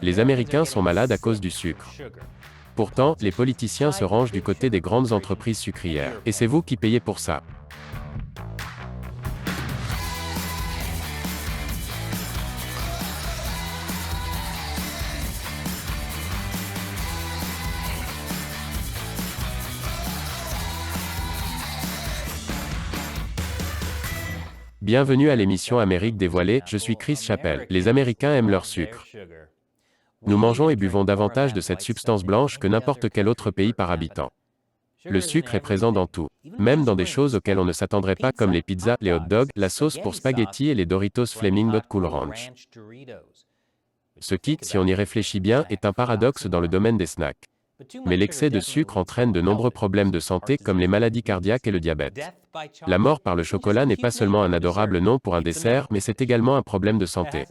Les Américains sont malades à cause du sucre. Pourtant, les politiciens se rangent du côté des grandes entreprises sucrières. Et c'est vous qui payez pour ça. Bienvenue à l'émission Amérique dévoilée, je suis Chris Chappell. Les Américains aiment leur sucre. Nous mangeons et buvons davantage de cette substance blanche que n'importe quel autre pays par habitant. Le sucre est présent dans tout, même dans des choses auxquelles on ne s'attendrait pas comme les pizzas, les hot dogs, la sauce pour spaghetti et les Doritos Flaming Hot Cool Ranch. Ce qui, si on y réfléchit bien, est un paradoxe dans le domaine des snacks. Mais l'excès de sucre entraîne de nombreux problèmes de santé comme les maladies cardiaques et le diabète. La mort par le chocolat n'est pas seulement un adorable nom pour un dessert, mais c'est également un problème de santé.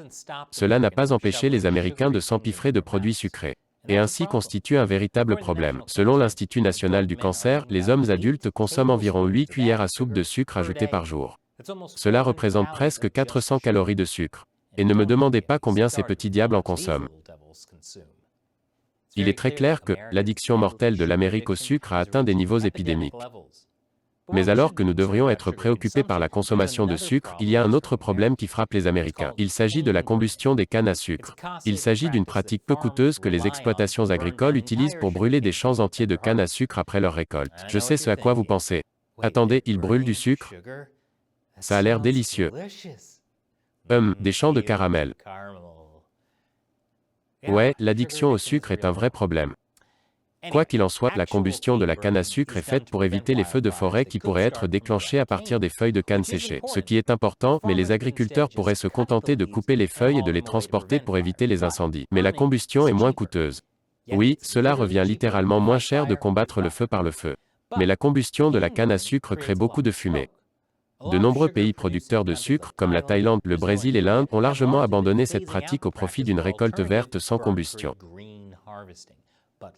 Cela n'a pas empêché les Américains de s'empiffrer de produits sucrés. Et ainsi constitue un véritable problème. Selon l'Institut national du cancer, les hommes adultes consomment environ 8 cuillères à soupe de sucre ajoutées par jour. Cela représente presque 400 calories de sucre. Et ne me demandez pas combien ces petits diables en consomment. Il est très clair que l'addiction mortelle de l'Amérique au sucre a atteint des niveaux épidémiques. Mais alors que nous devrions être préoccupés par la consommation de sucre, il y a un autre problème qui frappe les Américains. Il s'agit de la combustion des cannes à sucre. Il s'agit d'une pratique peu coûteuse que les exploitations agricoles utilisent pour brûler des champs entiers de cannes à sucre après leur récolte. Je sais ce à quoi vous pensez. Attendez, ils brûlent du sucre? Ça a l'air délicieux. Des champs de caramel. Ouais, l'addiction au sucre est un vrai problème. Quoi qu'il en soit, la combustion de la canne à sucre est faite pour éviter les feux de forêt qui pourraient être déclenchés à partir des feuilles de canne séchées. Ce qui est important, mais les agriculteurs pourraient se contenter de couper les feuilles et de les transporter pour éviter les incendies. Mais la combustion est moins coûteuse. Oui, cela revient littéralement moins cher de combattre le feu par le feu. Mais la combustion de la canne à sucre crée beaucoup de fumée. De nombreux pays producteurs de sucre, comme la Thaïlande, le Brésil et l'Inde, ont largement abandonné cette pratique au profit d'une récolte verte sans combustion.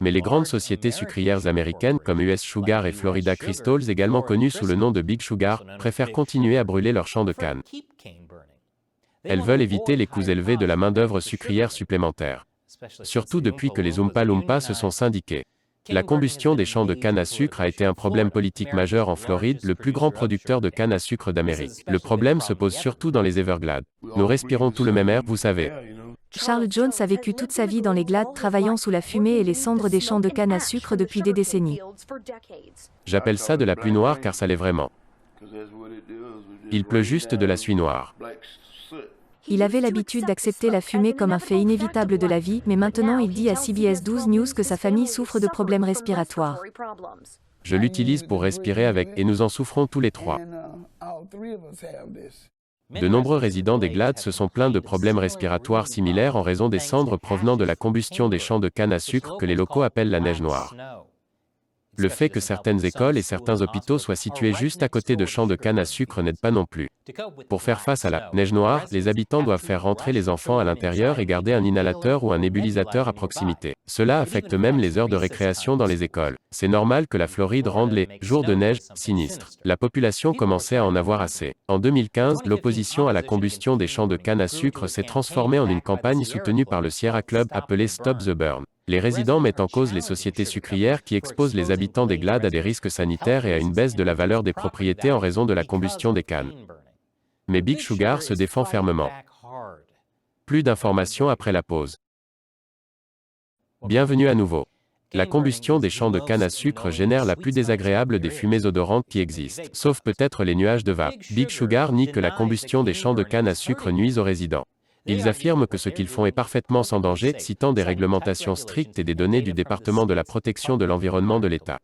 Mais les grandes sociétés sucrières américaines comme US Sugar et Florida Crystals, également connues sous le nom de Big Sugar, préfèrent continuer à brûler leurs champs de canne. Elles veulent éviter les coûts élevés de la main-d'œuvre sucrière supplémentaire. Surtout depuis que les Oompa Loompa se sont syndiqués. La combustion des champs de canne à sucre a été un problème politique majeur en Floride, le plus grand producteur de canne à sucre d'Amérique. Le problème se pose surtout dans les Everglades. Nous respirons tout le même air, vous savez. Charles Jones a vécu toute sa vie dans les glades travaillant sous la fumée et les cendres des champs de canne à sucre depuis des décennies. J'appelle ça de la pluie noire car ça l'est vraiment. Il pleut juste de la suie noire. Il avait l'habitude d'accepter la fumée comme un fait inévitable de la vie, mais maintenant il dit à CBS 12 News que sa famille souffre de problèmes respiratoires. Je l'utilise pour respirer avec, et nous en souffrons tous les trois. De nombreux résidents des Glades se sont plaints de problèmes respiratoires similaires en raison des cendres provenant de la combustion des champs de canne à sucre que les locaux appellent la neige noire. Le fait que certaines écoles et certains hôpitaux soient situés juste à côté de champs de canne à sucre n'aide pas non plus. Pour faire face à la neige noire, les habitants doivent faire rentrer les enfants à l'intérieur et garder un inhalateur ou un nébulisateur à proximité. Cela affecte même les heures de récréation dans les écoles. C'est normal que la Floride rende les jours de neige sinistres. La population commençait à en avoir assez. En 2015, l'opposition à la combustion des champs de canne à sucre s'est transformée en une campagne soutenue par le Sierra Club appelée Stop the Burn. Les résidents mettent en cause les sociétés sucrières qui exposent les habitants des Glades à des risques sanitaires et à une baisse de la valeur des propriétés en raison de la combustion des cannes. Mais Big Sugar se défend fermement. Plus d'informations après la pause. Bienvenue à nouveau. La combustion des champs de canne à sucre génère la plus désagréable des fumées odorantes qui existent, sauf peut-être les nuages de vape. Big Sugar nie que la combustion des champs de canne à sucre nuise aux résidents. Ils affirment que ce qu'ils font est parfaitement sans danger, citant des réglementations strictes et des données du département de la protection de l'environnement de l'État.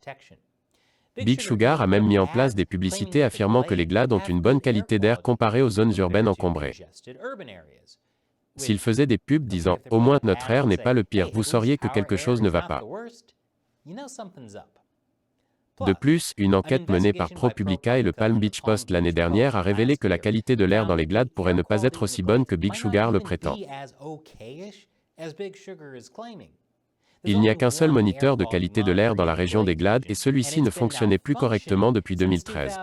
Big Sugar a même mis en place des publicités affirmant que les Glades ont une bonne qualité d'air comparée aux zones urbaines encombrées. S'ils faisaient des pubs disant « Au moins notre air n'est pas le pire », vous sauriez que quelque chose ne va pas. De plus, une enquête menée par ProPublica et le Palm Beach Post l'année dernière a révélé que la qualité de l'air dans les Glades pourrait ne pas être aussi bonne que Big Sugar le prétend. Il n'y a qu'un seul moniteur de qualité de l'air dans la région des Glades et celui-ci ne fonctionnait plus correctement depuis 2013.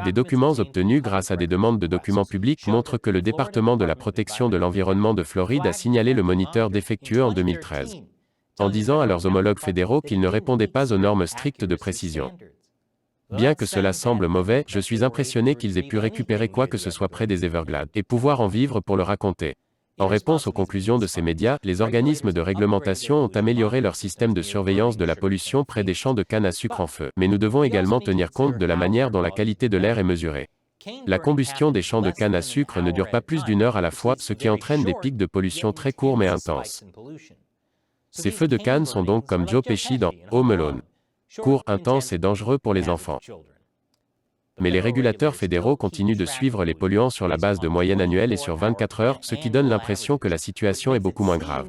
Des documents obtenus grâce à des demandes de documents publics montrent que le département de la protection de l'environnement de Floride a signalé le moniteur défectueux en 2013, en disant à leurs homologues fédéraux qu'ils ne répondaient pas aux normes strictes de précision. Bien que cela semble mauvais, je suis impressionné qu'ils aient pu récupérer quoi que ce soit près des Everglades, et pouvoir en vivre pour le raconter. En réponse aux conclusions de ces médias, les organismes de réglementation ont amélioré leur système de surveillance de la pollution près des champs de canne à sucre en feu. Mais nous devons également tenir compte de la manière dont la qualité de l'air est mesurée. La combustion des champs de canne à sucre ne dure pas plus d'une heure à la fois, ce qui entraîne des pics de pollution très courts mais intenses. Ces feux de canne sont donc comme Joe Pesci dans Home Alone. Courts, intenses et dangereux pour les enfants. Mais les régulateurs fédéraux continuent de suivre les polluants sur la base de moyennes annuelles et sur 24 heures, ce qui donne l'impression que la situation est beaucoup moins grave.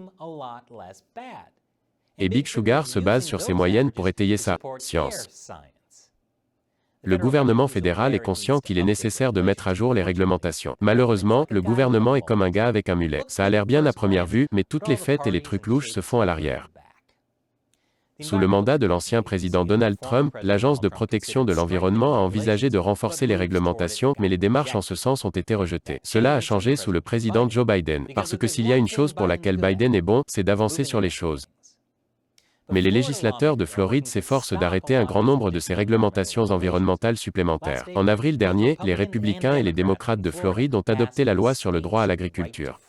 Et Big Sugar se base sur ces moyennes pour étayer sa science. Le gouvernement fédéral est conscient qu'il est nécessaire de mettre à jour les réglementations. Malheureusement, le gouvernement est comme un gars avec un mulet. Ça a l'air bien à première vue, mais toutes les fêtes et les trucs louches se font à l'arrière. Sous le mandat de l'ancien président Donald Trump, l'Agence de protection de l'environnement a envisagé de renforcer les réglementations, mais les démarches en ce sens ont été rejetées. Cela a changé sous le président Joe Biden, parce que s'il y a une chose pour laquelle Biden est bon, c'est d'avancer sur les choses. Mais les législateurs de Floride s'efforcent d'arrêter un grand nombre de ces réglementations environnementales supplémentaires. En avril dernier, les républicains et les démocrates de Floride ont adopté la loi sur le droit à l'agriculture.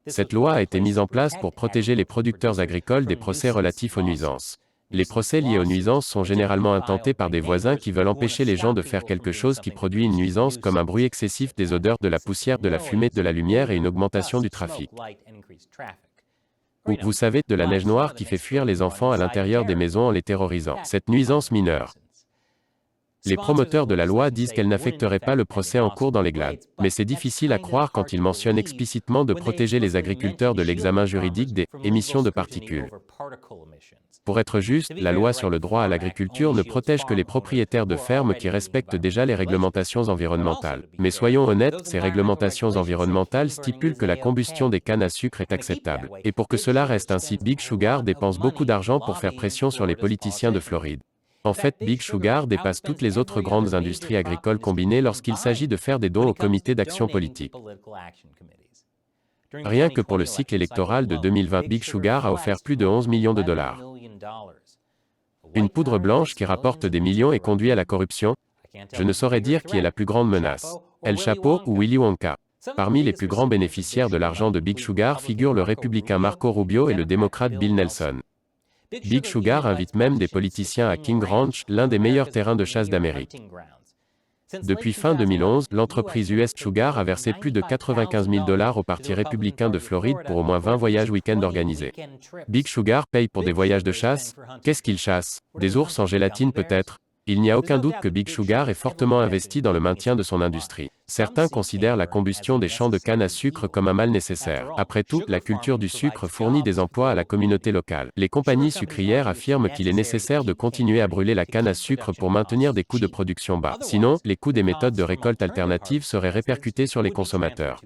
Cette loi a été mise en place pour protéger les producteurs agricoles des procès relatifs aux nuisances. Les procès liés aux nuisances sont généralement intentés par des voisins qui veulent empêcher les gens de faire quelque chose qui produit une nuisance comme un bruit excessif des odeurs, de la poussière, de la fumée, de la lumière et une augmentation du trafic. Ou, vous savez, de la neige noire qui fait fuir les enfants à l'intérieur des maisons en les terrorisant. Cette nuisance mineure. Les promoteurs de la loi disent qu'elle n'affecterait pas le procès en cours dans les Glades. Mais c'est difficile à croire quand ils mentionnent explicitement de protéger les agriculteurs de l'examen juridique des émissions de particules. Pour être juste, la loi sur le droit à l'agriculture ne protège que les propriétaires de fermes qui respectent déjà les réglementations environnementales. Mais soyons honnêtes, ces réglementations environnementales stipulent que la combustion des cannes à sucre est acceptable. Et pour que cela reste ainsi, Big Sugar dépense beaucoup d'argent pour faire pression sur les politiciens de Floride. En fait, Big Sugar dépasse toutes les autres grandes industries agricoles combinées lorsqu'il s'agit de faire des dons au comité d'action politique. Rien que pour le cycle électoral de 2020, Big Sugar a offert plus de 11 millions de dollars. Une poudre blanche qui rapporte des millions et conduit à la corruption? Je ne saurais dire qui est la plus grande menace. El Chapo ou Willy Wonka. Parmi les plus grands bénéficiaires de l'argent de Big Sugar figurent le républicain Marco Rubio et le démocrate Bill Nelson. Big Sugar invite même des politiciens à King Ranch, l'un des meilleurs terrains de chasse d'Amérique. Depuis fin 2011, l'entreprise US Sugar a versé plus de 95 000 $ au Parti républicain de Floride pour au moins 20 voyages week-end organisés. Big Sugar paye pour des voyages de chasse? Qu'est-ce qu'il chasse? Des ours en gélatine peut-être? Il n'y a aucun doute que Big Sugar est fortement investi dans le maintien de son industrie. Certains considèrent la combustion des champs de canne à sucre comme un mal nécessaire. Après tout, la culture du sucre fournit des emplois à la communauté locale. Les compagnies sucrières affirment qu'il est nécessaire de continuer à brûler la canne à sucre pour maintenir des coûts de production bas. Sinon, les coûts des méthodes de récolte alternatives seraient répercutés sur les consommateurs.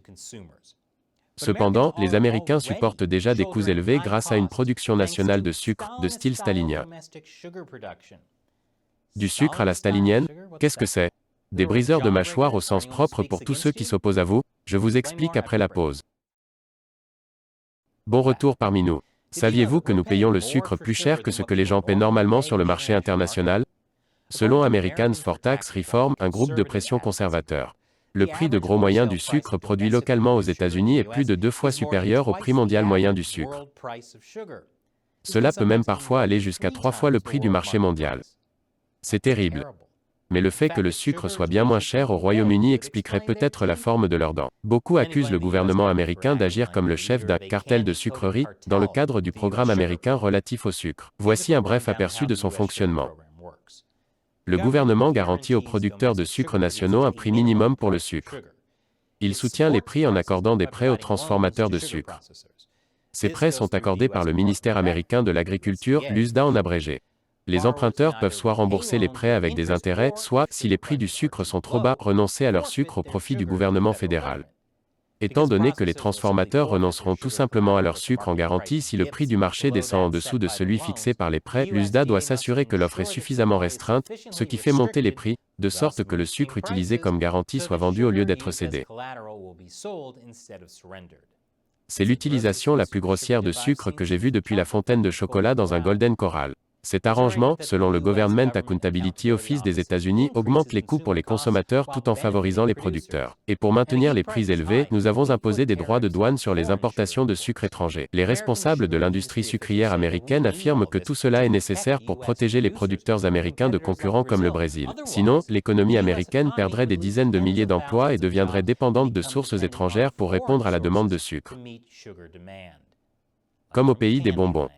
Cependant, les Américains supportent déjà des coûts élevés grâce à une production nationale de sucre, de style stalinien. Du sucre à la stalinienne? Qu'est-ce que c'est? Des briseurs de mâchoire au sens propre pour tous ceux qui s'opposent à vous? Je vous explique après la pause. Bon retour parmi nous. Saviez-vous que nous payons le sucre plus cher que ce que les gens paient normalement sur le marché international? Selon Americans for Tax Reform, un groupe de pression conservateur, le prix de gros moyen du sucre produit localement aux États-Unis est plus de 2 fois supérieur au prix mondial moyen du sucre. Cela peut même parfois aller jusqu'à 3 fois le prix du marché mondial. C'est terrible. Mais le fait que le sucre soit bien moins cher au Royaume-Uni expliquerait peut-être la forme de leurs dents. Beaucoup accusent le gouvernement américain d'agir comme le chef d'un cartel de sucrerie, dans le cadre du programme américain relatif au sucre. Voici un bref aperçu de son fonctionnement. Le gouvernement garantit aux producteurs de sucre nationaux un prix minimum pour le sucre. Il soutient les prix en accordant des prêts aux transformateurs de sucre. Ces prêts sont accordés par le ministère américain de l'Agriculture, l'USDA en abrégé. Les emprunteurs peuvent soit rembourser les prêts avec des intérêts, soit, si les prix du sucre sont trop bas, renoncer à leur sucre au profit du gouvernement fédéral. Étant donné que les transformateurs renonceront tout simplement à leur sucre en garantie si le prix du marché descend en dessous de celui fixé par les prêts, l'USDA doit s'assurer que l'offre est suffisamment restreinte, ce qui fait monter les prix. de sorte que le sucre utilisé comme garantie soit vendu au lieu d'être cédé. C'est l'utilisation la plus grossière de sucre que j'ai vue depuis la fontaine de chocolat dans un Golden Corral. Cet arrangement, selon le Government Accountability Office des États-Unis, augmente les coûts pour les consommateurs tout en favorisant les producteurs. Et pour maintenir les prix élevés, nous avons imposé des droits de douane sur les importations de sucre étranger. Les responsables de l'industrie sucrière américaine affirment que tout cela est nécessaire pour protéger les producteurs américains de concurrents comme le Brésil. Sinon, l'économie américaine perdrait des dizaines de milliers d'emplois et deviendrait dépendante de sources étrangères pour répondre à la demande de sucre. Comme au pays des bonbons.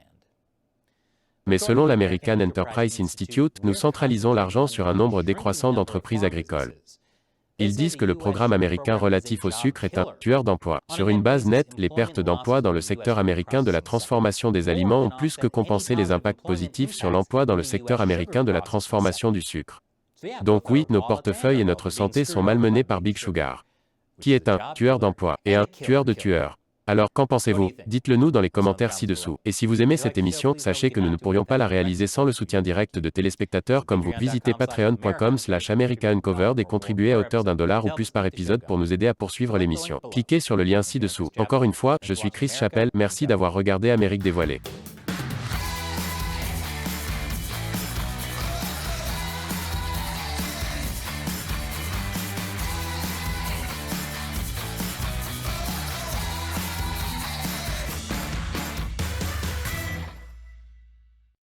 Mais selon l'American Enterprise Institute, nous centralisons l'argent sur un nombre décroissant d'entreprises agricoles. Ils disent que le programme américain relatif au sucre est un « tueur d'emplois ». Sur une base nette, les pertes d'emplois dans le secteur américain de la transformation des aliments ont plus que compensé les impacts positifs sur l'emploi dans le secteur américain de la transformation du sucre. Donc oui, nos portefeuilles et notre santé sont malmenés par Big Sugar, qui est un « tueur d'emplois » et un « tueur de tueurs ». Alors, qu'en pensez-vous? Dites-le nous dans les commentaires ci-dessous. Et si vous aimez cette émission, sachez que nous ne pourrions pas la réaliser sans le soutien direct de téléspectateurs comme vous. Visitez patreon.com/AmericaUncovered et contribuez à hauteur d'$1 ou plus par épisode pour nous aider à poursuivre l'émission. Cliquez sur le lien ci-dessous. Encore une fois, je suis Chris Chappell, merci d'avoir regardé Amérique dévoilée.